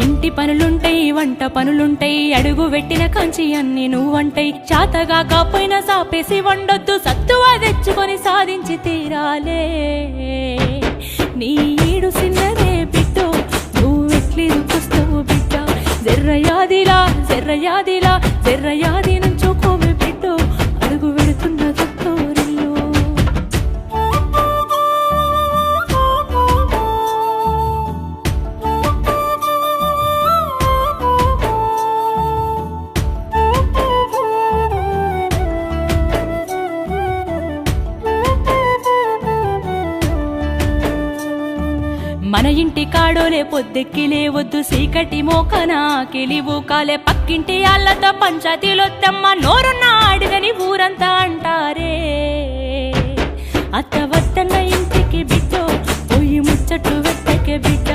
ఇంటి పనులుంటాయి వంట పనులుంటాయి అడుగు పెట్టిన కంచి అన్ని నువ్వంటాయి చాతగా కాపోయినా సాపేసి వండొద్దు సత్తువా తెచ్చుకొని సాధించి తీరాలే నీ ఈడు సిన్నదే బిడ్డో నువ్వెట్లి రుకొస్తావు బిడ్డ జర్రయాదిలా జర్రయాదిలా జర్రయాది నుంచోకోవే బిడ్డో అడుగు పెడుతున్న తత్తోరిల్లు మన ఇంటి కాడోలే పొద్దెక్కి లేవద్దు సీకటి మోకనా కెలివు కాలే పక్కింటి ఆళ్ళతో పంచాయతీలొద్దమ్మ నోరున్న అడుగని ఊరంతా అంటారే అత్త వద్దన్న ఇంటికి బిడ్డో పోయి ముచ్చట్లు వెట్టకే బిడ్డ